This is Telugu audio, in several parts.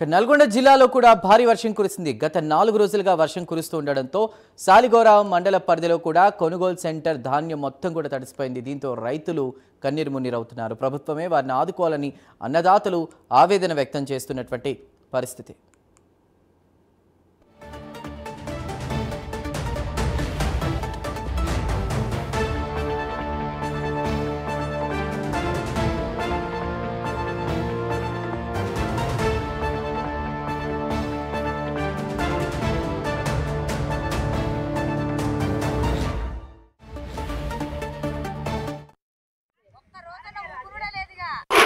నల్గొండ జిల్లాలో కూడా భారీ వర్షం కురిసింది. గత 4 రోజులుగా వర్షం కురుస్తూ ఉండడంతో సాలిగోర మండల పరిధిలో కూడా కొనుగోలు సెంటర్ ధాన్యం మొత్తం కూడా తడిసిపోయింది. దీంతో రైతులు కన్నీరు మున్నీరవుతున్నారు. ప్రభుత్వమే వారిని ఆదుకోవాలని అన్నదాతలు ఆవేదన వ్యక్తం చేస్తున్నటువంటి పరిస్థితి.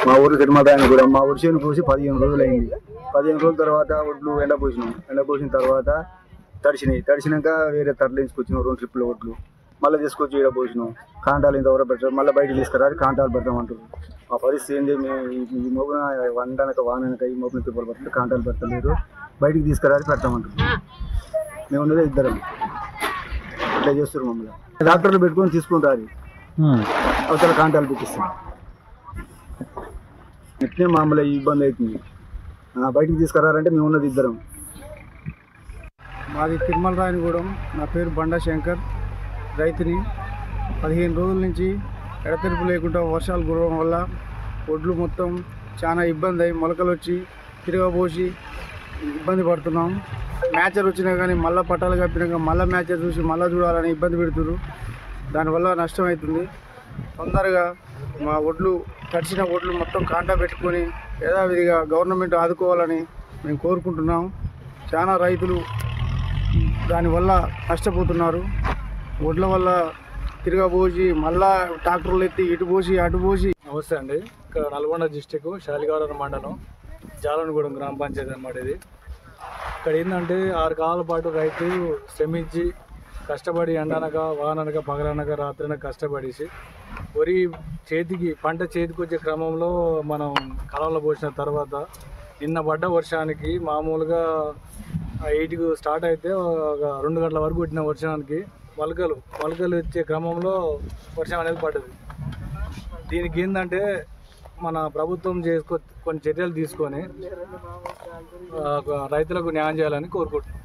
మా ఊరు తిరుమల కూడా మా ఊరి చేను పోసి 15 రోజులు అయింది. 15 రోజుల తర్వాత ఒడ్లు ఎండపోసిన తర్వాత తడిసినాక వేరే తరలించుకొచ్చినాం 2 ట్రిప్పుల ఒడ్లు మళ్ళీ తీసుకొచ్చి ఈడ పోసినాం. కాంటాలు ఇంతవరకు పెట్టారు, మళ్ళీ బయటకు తీసుకురాలి కాంటాలు పెడతామంటారు. మా పరిస్థితి ఏంటి? మేము ఈ మోపున వండనక వాననక ఈ మోపున తిప్పలు పడుతుంది, కాంటాలు పెట్టలేదు, బయటికి తీసుకురాలి పెడతామంటారు. మేము ఉన్నదే ఇద్దరం, ఇట్లా చేస్తారు మమ్మల్ని. డాక్టర్లు పెట్టుకొని తీసుకుంటారు, అవతల కాంటాలు పెట్టిస్తాం. ఇట్లే మామూలు ఇబ్బంది అవుతుంది. బయటికి తీసుకురారంటే మేము ఉన్నది ఇద్దరం. మాది తిరుమల రాయనగూడెం. నా పేరు బండా శంకర్, రైతుని. 15 రోజుల నుంచి ఎడతెరిపి లేకుండా వర్షాలు కురవడం వల్ల ఒడ్లు మొత్తం చాలా ఇబ్బంది అయ్యి మొలకలు వచ్చి తిరగబోసి ఇబ్బంది పడుతున్నాం. మ్యాచర్ వచ్చినా కానీ మళ్ళీ పట్టాలు కప్పినాక మళ్ళీ మ్యాచర్ చూసి మళ్ళీ చూడాలని ఇబ్బంది పెడుతున్నారు. దానివల్ల నష్టం అవుతుంది. తొందరగా మా ఒడ్లు తడిసిన ఒడ్లు మొత్తం కాంటా పెట్టుకొని యథావిధిగా గవర్నమెంట్ ఆదుకోవాలని మేము కోరుకుంటున్నాం. చాలా రైతులు దానివల్ల నష్టపోతున్నారు. ఒడ్ల వల్ల తిరగబోసి మళ్ళా ట్రాక్టర్లు ఎత్తి ఇటు పోసి అటు పోసి. నమస్తే అండి. ఇక్కడ నల్గొండ డిస్టిక్ శాలిగోర మండలం జాలనగూడెం గ్రామ పంచాయతీ అన్నమాట. ఇది ఇక్కడ ఏంటంటే 6 కాలాల పాటు రైతు శ్రమించి కష్టపడి ఎండనక వాననక పగలనక రాత్రనక కష్టపడేసి వరి పంట చేతికి వచ్చే క్రమంలో మనం కాలంలో పోసిన తర్వాత నిన్న పడ్డ వర్షానికి మామూలుగా 8కు స్టార్ట్ అయితే ఒక 2 గంటల వరకు కొట్టిన వర్షానికి మొలకలు వచ్చే క్రమంలో వర్షం అనేది పడ్డది. దీనికి ఏంటంటే మన ప్రభుత్వం కొన్ని చర్యలు తీసుకొని రైతులకు న్యాయం చేయాలని కోరుకుంటున్నాం.